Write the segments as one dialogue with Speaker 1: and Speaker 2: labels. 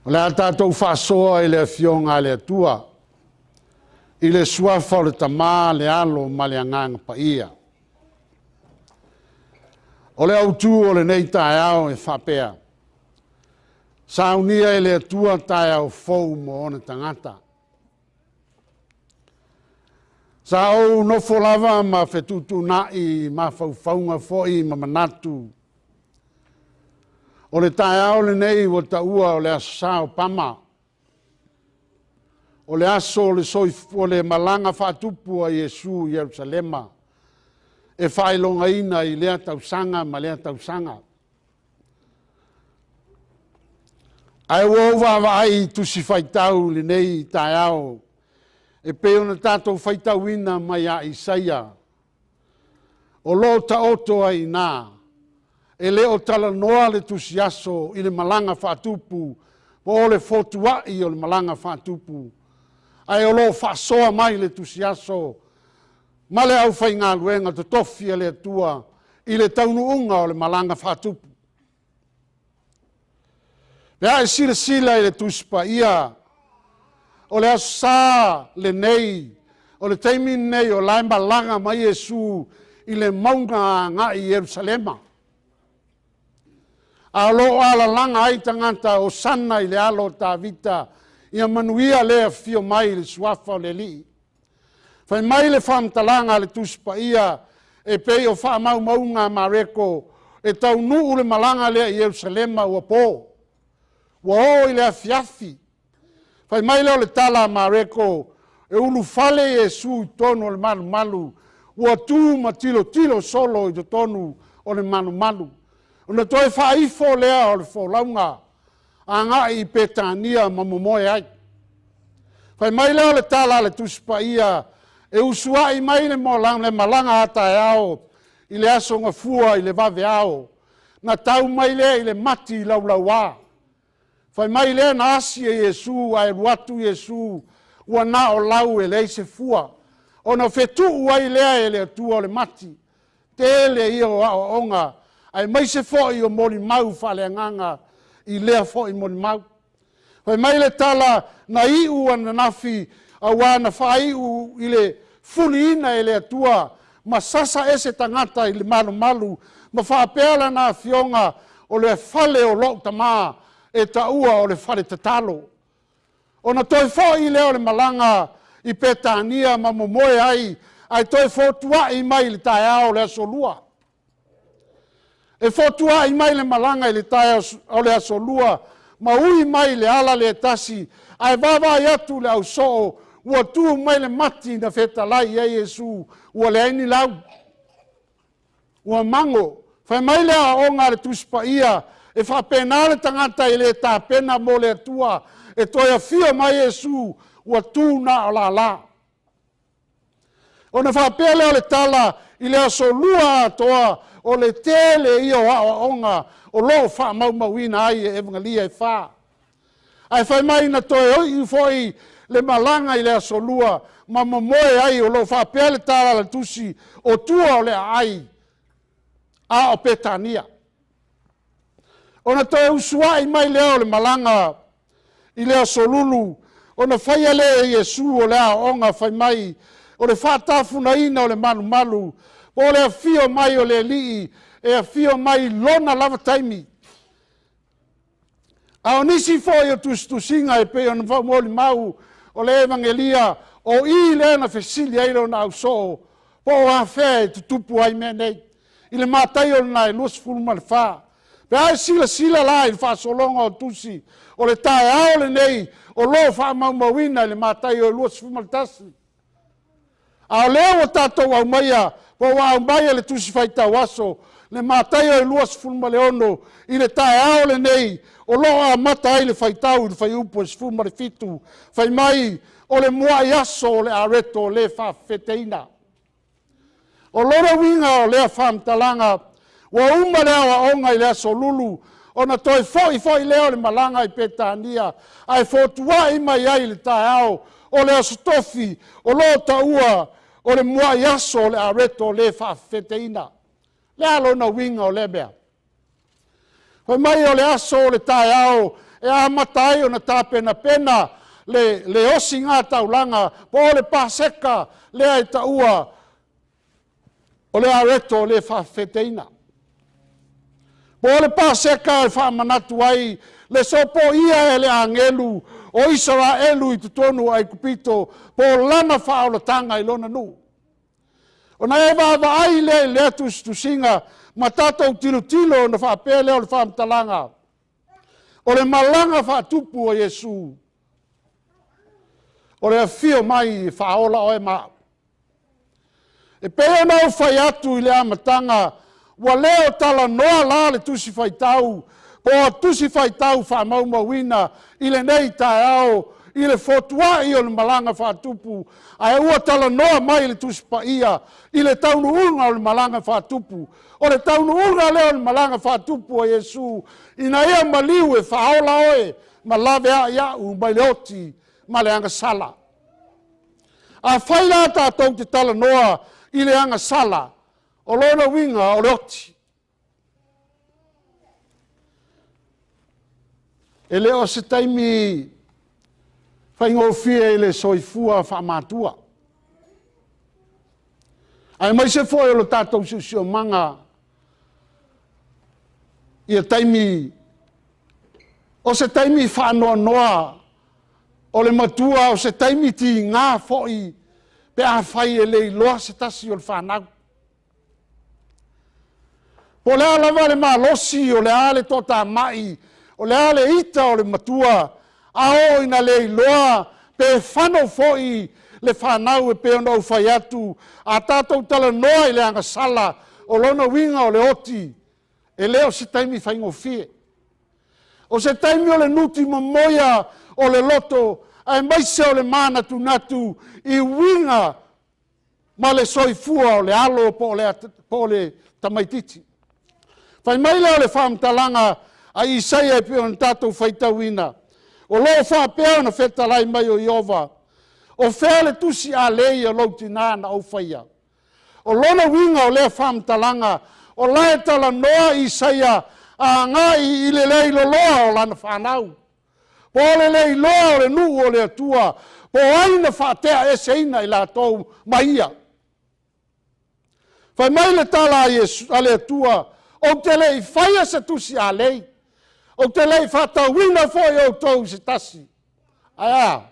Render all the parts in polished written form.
Speaker 1: O le a tātou whasoa i le fionga le atua, i le suafa o le tamā le alo ma le anganga pa ia. O le autu o le nei tae au e whapea. Saunia i le atua tae au fau mo ona tangata. Sa au nofo lava ma whetutu nai ma whauwhaunga foi ma manatu. O le tae au le nei o ta ua o le asao pama. O le aso o le o le malanga whatupu a Yesu i Jerusalema. E whailonga ina i lea tausanga ma lea tausanga. Ai wova vai tusi whaitau le nei tae au. E peo na tātou whaitau ina mai a Isaia. O lo ta oto ai nā. E leo tala noa le tusi aso i le malanga whatupu. Po o le fotuai o le malanga whatupu. Ai o lo whasoa mai le tusi aso. Ma le au whai ngā luenga te tofia le atua i le taunuunga o le malanga whatupu. Pea e sila i le tuspa ia. O le asa le nei. O le teimin nei o lai malanga mai Yesu i le maunga ngā i Jerusalema. A lo ala langa ai tangata o sana i le alo ta vita. Ia manuia lea fio mai le suafa o le li. Fai mai le whamtalanga le tuspa ia e pei o wha mau maunga mareko e tau nuu le malanga lea i Jerusalema ua po. Ua o i le afiafi. Fai mai leo le tala mareko e ulu fale Yesu i tonu o le malu malu. Ua tu ma tilo solo i tonu o le malu malu. Una toi whaifo lea o le wholaunga. A ngā i petania ma momoe ai. Fai mai leo le tala le tuspa ia e usua i mai le malanga ata e ao i le aso ngā fua i le vave ao. Na tau mai lea i le mati i laulaua. Fai mai lea na asi e Yesu a e ruatu Yesu ua na o lau e lei se fua. O na whetu ai lea e le atua o le mati. Te ele ia o onga. Ai mai se fo i o moli mau whale nganga i lea fo i moli mau. Fai mai le tala na iu ana nafi a wana whai u i le fuli ina i le atua. Ma sasa ese tangata i le malu malu. Ma whaapela na fionga o le fale o lok tamaa e taua o le fale tatalo. O na toi fo i leo le malanga i petania ma momoe ai toi fo tua i mai le tae ao le asolua. E fotua i mai le malanga i le tae o le asolua, ma ui mai le ala le tasi, ai wawa i atu le au soo, ua tu mai le mati na feta lai e Yesu, ua le aini lau. Ua mango, fai mai le a onga le tuspa ia, e fa pena le tangata i le ta pena mo le atua, e toia fia mai Yesu, ua tu na o la la. O na fa pele o le tala, i le asolua atoa, o le tele i o onga, o lo wha maumawina ai e evangalia e wha. Ai whai mai na toe oi foi le malanga i le asolua, ma mamoe ai o lo wha pele tala le tusi, o tua o le ai, a o petania. O na toe usua i mai leo le malanga i le asolulu, o na whaia le Yesu o le a onga whai mai, o le whatafuna ina o le malu malu, o le afio mai o le lii, e afio mai lona lava taimi. A o nisi foi o tustusinga e pe o na whamoli mau o le evangelia, o i le na fesili ai lo na au soo, po o a whea e tutupu ai me nei, i le mātai o na e luas fulma le wha. Pe ai sila la i le whasolonga o tusi, o le tae ao le nei, o lo wha maumawina i le mātai o luas fulma le tasi. A leo o tātou au maia, po au maia le tusi whaita waso, le mātai o luas fulma le ono, i le tae ao le nei, o loa mata ai le whaitau, i le whai upo e fulma le fitu, whai mai, o le mua i aso, o le areto, o le whawheteina. O lora winga o lea whamtalanga, wa uma lea wa onga i lea so lulu, o na toi foi leo le malanga i petania, ai fotua i mai ai le tae ao, o le asotofi, o lo taua, o le mua i aso, o le areto, o le whawheteina. Le alo na winga o le bea. Hoi mai o le aso o le tae ao, e a matai o na tāpena pena le osi ngā taulanga po le paseka le ai taua o le areto o le whawheteina. Po le paseka e whamanatu ai le sopo ia e le angelu o Israelu i tutonu ai kupito po lana whaolatanga i lona nu. O na e wawa ai le atus tusinga ma tatou tilo na whapele o le whamtalanga. O le malanga whatupu o Yesu. O le afio mai i whaola o e maa. E pea nau whai atu i le amatanga wa leo tala noa la le tusi whai tau po a tusi whai tau wha maumawina i le nei tae ao i le fotua i o le malanga whatupu a e ua tala noa mai le tusi pa ia i le taunu unga o le malanga whatupu o le taunu unga leo le malanga whatupu o Yesu ina ia maliu e whaola oe ma lawe a iau mai le oti ma le anga sala a whaila tātou te tala noa i le anga sala o lona winga o le oti e leo se taimi whaingofia i le soifua whaamatua. Ai mai se foi o lo tātou sio manga i a taimi o se taimi whaanoa noa o le matua o se taimi ti ngā foi pe a whai e lei loa se tasi o le whanau. Po le alawa le maa losi o le ale tota mai o le ale ita o le matua a o ina le loa pe whano foi le whanau e pe ono whai atu a tātou tala noa i le anga sala o lona winga o le oti e leo se taimi whaingofie. O se taimi o le nuti mamoia o le loto ai maise o le mana tunatu i winga ma le soifua o le alo po le tamaititi. Fai mai leo le whamtalanga a Isaia e peo na tātou whaitawina. O loo whapea na whetalai mai o Iova. O whea le tusi a lei o lau tina na au whaia. O lona winga o lea whamtalanga o lae tala noa Isaia a ngai i le lei lo loa o lana whanau. Po le lei loa o le nu o le atua. Po aina whatea e seina i la tau maia. Fai mai le tala a le atua o te lei whaia se tusi a lei. O te lei whatawina foi o tau se tasi. Aia.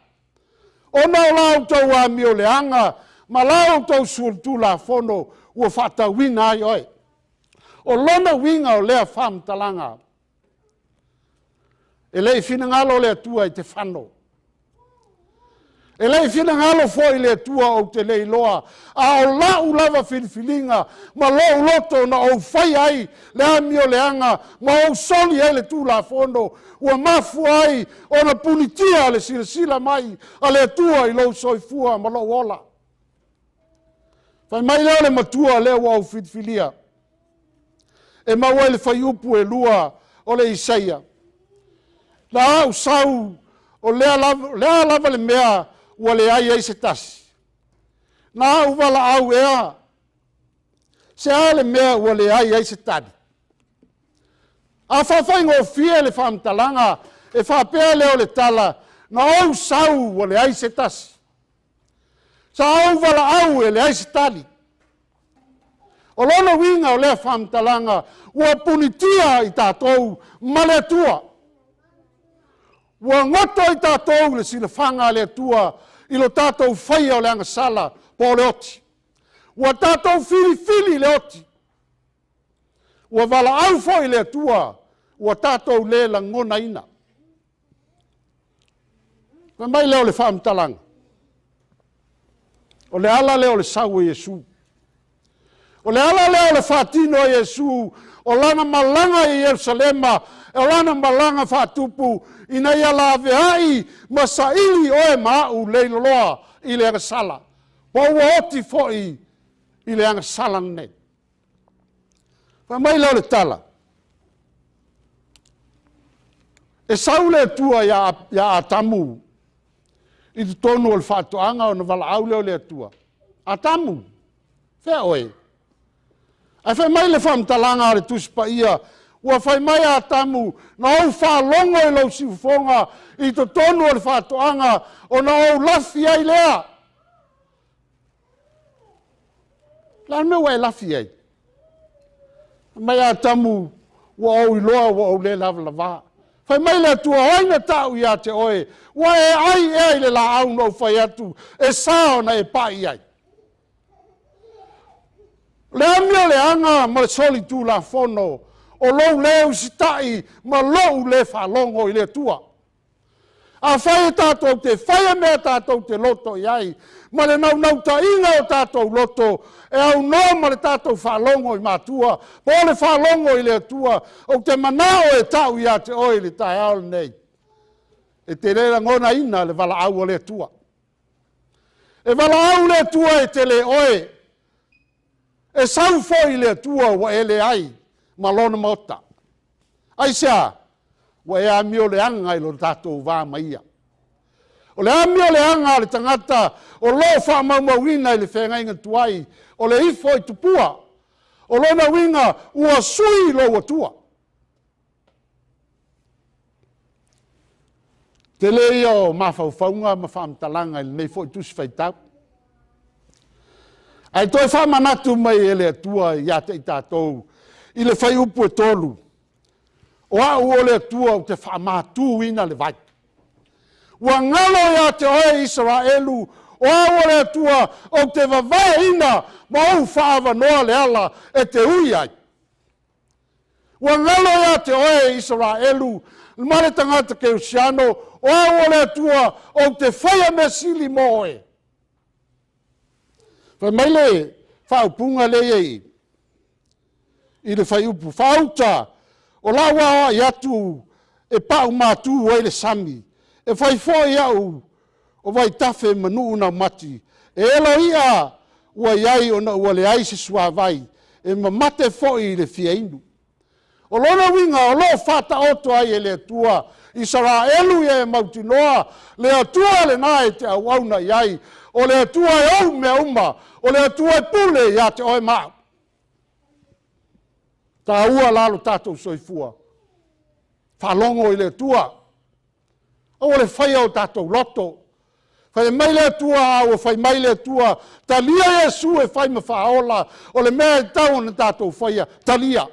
Speaker 1: O nao lau tau a mi o le anga, ma lau tau sultu la fono ua whatawina ai oi. O lona winga o lea whamtalanga. E lei fina ngalo le atua i te whano. E lei fina ngalo foi le atua o te lei loa. A o lau lava filifilinga, ma lau loto na o whai ai le ami o le anga, ma o soli ai le tu la fono, ua mafu ai o na punitia le sila mai, a le atua i lau soifua ma lau ola. Fai mai leo le matua leo au filifilia. E maua le whai upu e lua o le Isaia. La au sau o lea lava le mea ua le ai se tasi. Na au wala au ea. Se a le mea ua le ai se tadi. A whawhai ngō fia le whamtalanga e whapea leo le tala na au sau ua le ai se tasi. Sa au wala au e le ai se tadi. O lona winga o lea whamtalanga ua punitia i tātou ma le atua. Ua ngoto i tātou le sila whanga le atua i lo tātou whaia o le anga sala po le oti. Ua tātou fili le oti. Ua wala au foi le atua, ua tātou le la ngona ina. Ma mai leo le whamtalanga. O le ala leo le sau Yesu. O le ala leo le whatino Yesu, o lana malanga i Yerusalema, o lana malanga whatupu, ina ia la veai masaili o e mau leilo loa i le anga sala. Po ua oti foi i le anga sala ne. Pa mai leo le tala. E sau le tua ia atamu. I tu tonu o le whatoanga o na wala au leo le tua. Atamu. Whea oe. Ai whai mai le whamtalanga o le tuspa ia ua whai mai a tamu, na au whaalongo i lau siufonga i to tonu o le whatoanga, o na au lafi ai lea. Lan me wai lafi ai. Mai a tamu, ua au iloa, ua au le lava lava. Whai mai le tua oina tau i a te oe, ua e ai e ai le la au no whai atu, e sao na e pai ai. Le amia le anga ma le soli tu la fono, o lou le usitai ma lou le whalongo i le tua. A whai e tātou te whai mea tātou te loto i ai, ma le nau ta inga o tātou loto, e au no ma le tātou whalongo i mātua, po le whalongo i le tua, o te manao e tau i a te oi le tai aole nei. E te rera ngona ina le wala au o le tua. E wala au le tua e te le oe, e sau foi le tua wa ele ai, ma lona mota. Ai sea, wa e amio le anga i lo tātou wā maia. O le amio le anga le tangata, o lo wha maumawina i le whenga inga tuai, o le ifo i tupua, o lona winga ua sui lo wa tua. Te lea o mawhauwhaunga, mawhamtalanga i le nei fo i tusi whaitau. Ai toi whamanatu mai e le atua i ate i tātou, i le whai upu e tolu. O au o le atua o te whamatu ina le vai. Ua ngalo i ate oe Israelu, o au o le atua o te wawai ina, ma au whaava noa le ala e te ui ai. Ua ngalo i ate oe Israelu, ma le tangata ke usiano, o au o le atua o te whaia me sili moe. Whai mai le whaupunga le ei, i le whai upu whauta, o la waa i atu e pau mātu o le sami, e whai fōi au o vai tafe manu una mati, e elo ia ua iai o na ua le aise sua vai, e mamate fōi le fia inu. O lona winga o lo whata oto ai e le atua, i Israelu e mautinoa, le atua le nae te awauna iai, o le atua e au mea uma, o le atua e pule i a te oe maa. Ta ua lalo tātou soifua. Whalongo i le atua. O le whaia o tātou loto. Whai mai le atua o whai mai le atua. Ta lia Jesu e whai ma whaola. O le mea e tau na tātou whaia. Ta lia.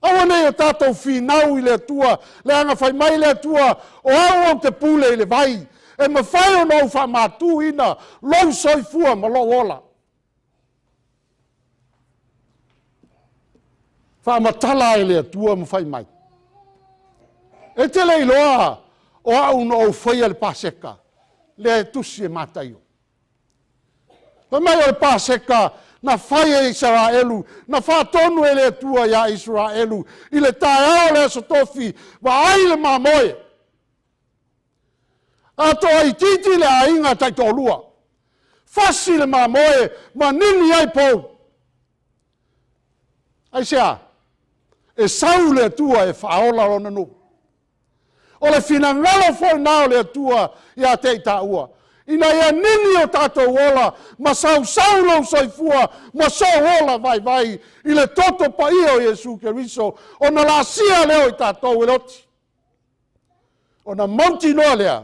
Speaker 1: Awa nei o tātou whinau i le atua. Le anga whai mai le atua. O au o te pule i le vai. E ma whai o nou whamatu ina. Lou soifua ma lo ola. Whamatala e le atua ma whai mai. E te lei loa o au no au whaia le paseka. Le tusi e mataio. Pa mai o le paseka na whai e Israelu. Na whatonu e le atua ia Israelu. I le tae ao le asotofi. Wa ai le mamoe. Ato ai titi le ainga tai tolua. Fasi le mamoe. Ma nini ai pou. Ai sea. E sau le atua e whaola rona no. O le fina ngalo foi nao le atua i a te ita ua. Ina ia nini o tātou ola, ma sau lo soifua, ma so ola vai vai, i le toto pa i o Jesu Keriso, o na la sia leo i tātou eloti. O na monti noa lea,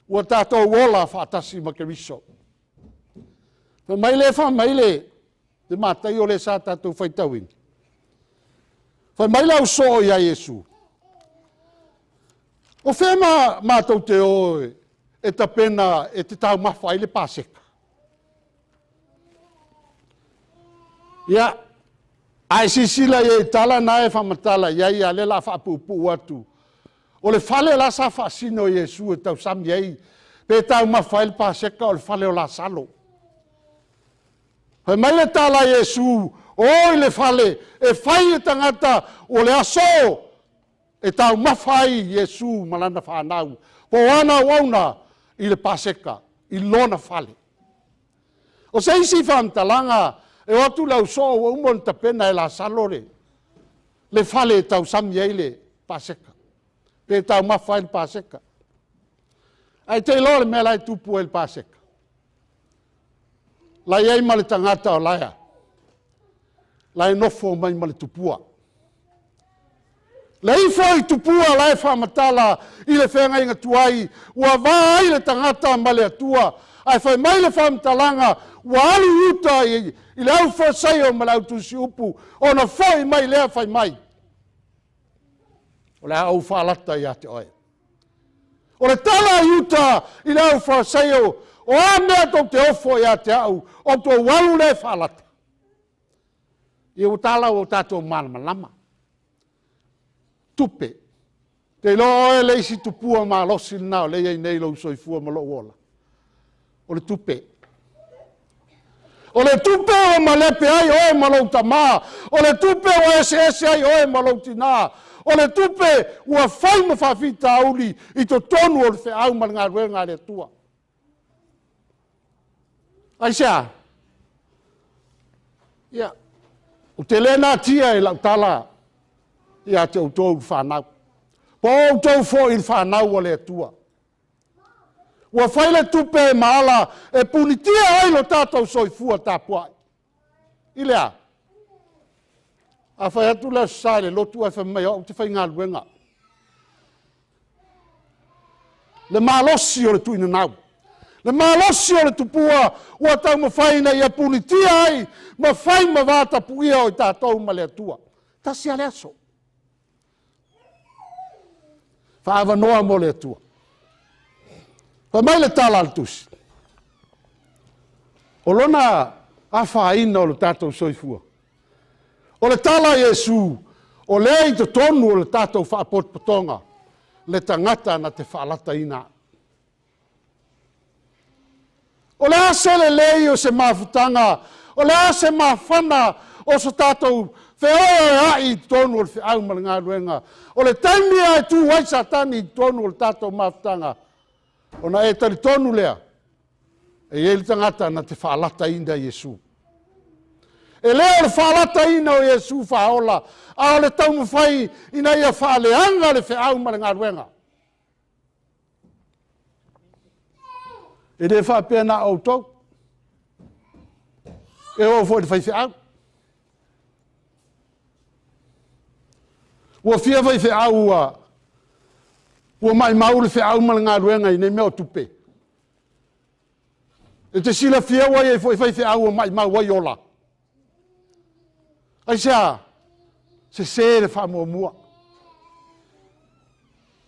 Speaker 1: ua tātou ola whaatasi ma Keriso. Fa maile, te mātai o le sa tātou whaitawin. Fa maile au so i a Jesu. O whema mātou te oe, e ta pena, e te tau mawhai le pāseka. Ia, ai sisila e tala nae whamatala, iai a le la whapupu atu. O le whale la sa whaasino Jesu e tau sami ei, pe tau mawhai le pāseka o le whale o la salo. Hei mai le tala Jesu, oi le whale, e whai e tangata o le aso, e tau mawhai Jesu malana whanau. Po ana wauna i le paseka, i lona whale. O se isi whamtalanga, e watu lau so o umon ta pena e la salore. Le whale e tau sami ei le paseka. Pe tau mawhai le paseka. Ai te lore me lai tupu e le paseka. Lai ei ma le tangata o laia. Lai nofo mai ma le tupua. Lei foi tupua lai whamatala i le whenga inga tuai, ua vā ai le tangata ma le atua, ai whai mai le whamatalanga, ua alu uta i le au whasai o ma le au tusi upu, o na whai mai lea whai mai. O le au whalata i ate oe. O le tala i uta i le au whasai o a mea tau te ofo i ate au, o tō walu le whalata. I o tala o tātou malama. Tupe. Te loa e leisi tupua ma losi nao, le ei nei lau soifua ma lo ola. O le tupe. O le tupe o ma lepe ai oe ma lau tamā. O le tupe o ese ai oe ma lau tina. O le tupe ua whai ma whawhita auli i to tonu o le wheau ma ngā ruenga le tua. Aisea. Ia. O te lena tia e lau tala. Ia te utou whanau. Po utou fo i whanau o le atua. Ua whaile tupe e maala e punitia ai lo tātou soifua tāpuai. I lea. A whai atu lea sāle lotu ai whamai o te whai ngā luenga. Le malosi o le tuina nau. Le malosi o le tupua ua tau ma whaina ia punitia ai ma whai ma vāta puia o i tātou ma le atua. Tasi a le aso. Whaava noa mo le atua. Pa mai le tala al tusi. O lona a whaina o le tātou soifua. O le tala Iesu, o le i te tonu o le tātou whaapotpotonga, le tangata na te whaalata ina. O le ase le lei o se mafutanga, o le ase mafana o se tātou wheoe ai tonu o le whiau ma le ngā ruenga. O le taimia e tū wai satani tonu o le tātou mafutanga. O na e tari tonu lea, e ele tangata na te whaalata ina Iesu. E lea le whaalata ina o Iesu whaola, a o le tau mawhai ina ia whaaleanga le whiau ma le ngā ruenga. E re whapea na au tau. E o fo le whai whiau. Ua fia vai whiau ua mai mau le whiau ma le ngā ruenga i nei mea o tupe. E te sila fia wai e fo i whai whiau ua mai mau wai ola. Ai sea, se le wha mua mua.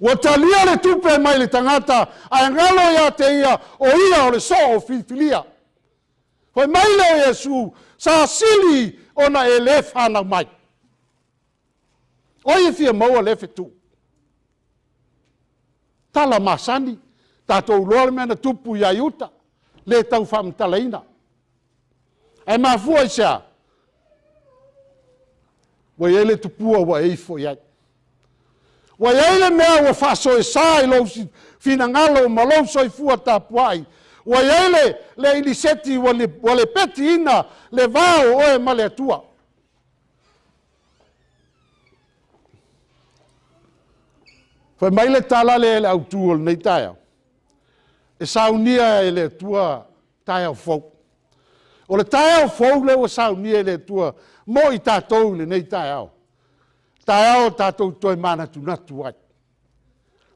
Speaker 1: Ua talia le tupe mai le tangata, a ngalo ia te ia, o ia o le so o filifilia. Fai mai leo Iesu, sa sili ona e le whanau mai. Oi e fia maua le fetu. Tala masani, tātou loa mea na tupu ia iuta, le tau whamtalaina. E mafua i sea, wa ele tupua wa eifo iai. Wa ele mea wa faso e sai lo fina ngalo ma lo soifua tapuai. Wa ele le iliseti wa le peti ina le vao oe ma le atua. Fa mai le tala le autua nei taia. E saunia e le atua taia o fou. O le taia o fou le wa saunia e le atua mo i tātou le nei taia o. Taia o tātou toi mana tunatu ai.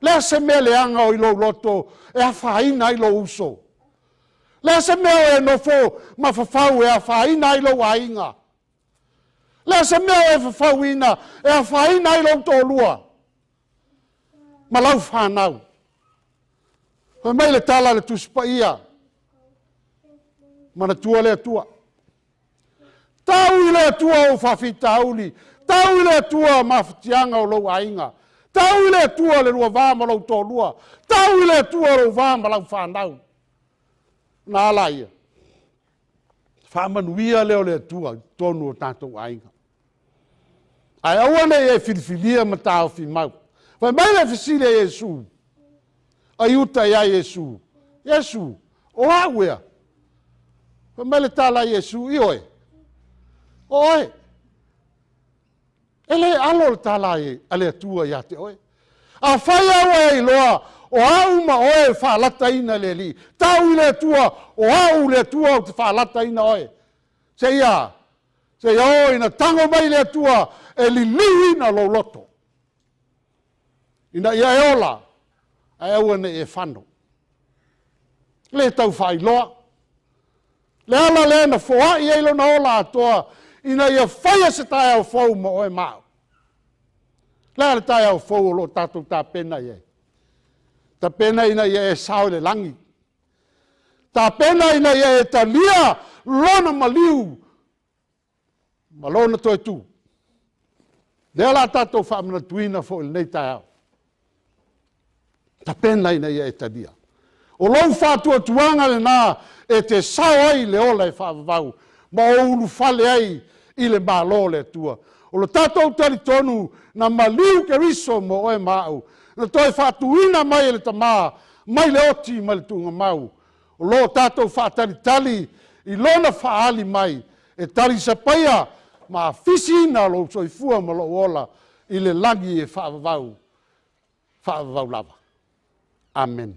Speaker 1: Lea se mea le anga o ilo loto e a whaina ilo uso. Lea se mea e no fo ma whawhau e a whaina ilo wainga. Lea se mea e whawhau ina e a whaina ilo tōlua. Ma lau whanau. Hoi mai le tala le tuspa ia. Mana tua le atua. Tau i le atua o whawhita auli. Tau i le atua mawhitianga o lau ainga. Tau i le atua le rua vāma lau tōlua. Tau i le atua lau vāma lau whanau. Nā ala ia. Whamanuia leo le atua tonu o tātou ainga. Ai awane e whiriwhiria ma tāo whi mau. Vai mai le fisile Iesu. Ai uta ia Iesu. Iesu, o awea. Vai mai le tala Iesu, i oe. Oe. Ele alo le tala e ale atua ia te oe. A whai awa e loa, o au ma oe whalata ina le li. Tau i le atua, o au le atua o te whalata ina oe. Se ia oi na tango mai le atua, e li liu ina lo loto. ina ia e ola, ai au ane e whano. Le tau whai loa. Le ala le na fua i eilo na ola atoa, ina ia whaia se tai au fau mo oe mao. Le ala tai au fau lo tatou ta pena ie. Ta pena ina ia e sao le langi. Ta pena ina ia e ta lia lona maliu. Malona toi tu. Le ala tatou whamana tuina fo il nei tai au. Ta pena ina ia e ta lia. O lou whātua tuanga le nā e te sao ai le ola e whaavavau. Ma o ulu whale ai i le mālo le tua. O lo tātou tari tonu na maliu ke riso mo oe māu. Na toi whātuina mai e le tamā, mai le oti mai le tunga mau. O lo tātou whātari tali i lona whaali mai e tari sa paia ma fisina lo soifua ma lo ola i le langi e whaavavau. Whaavavau lava. Amen.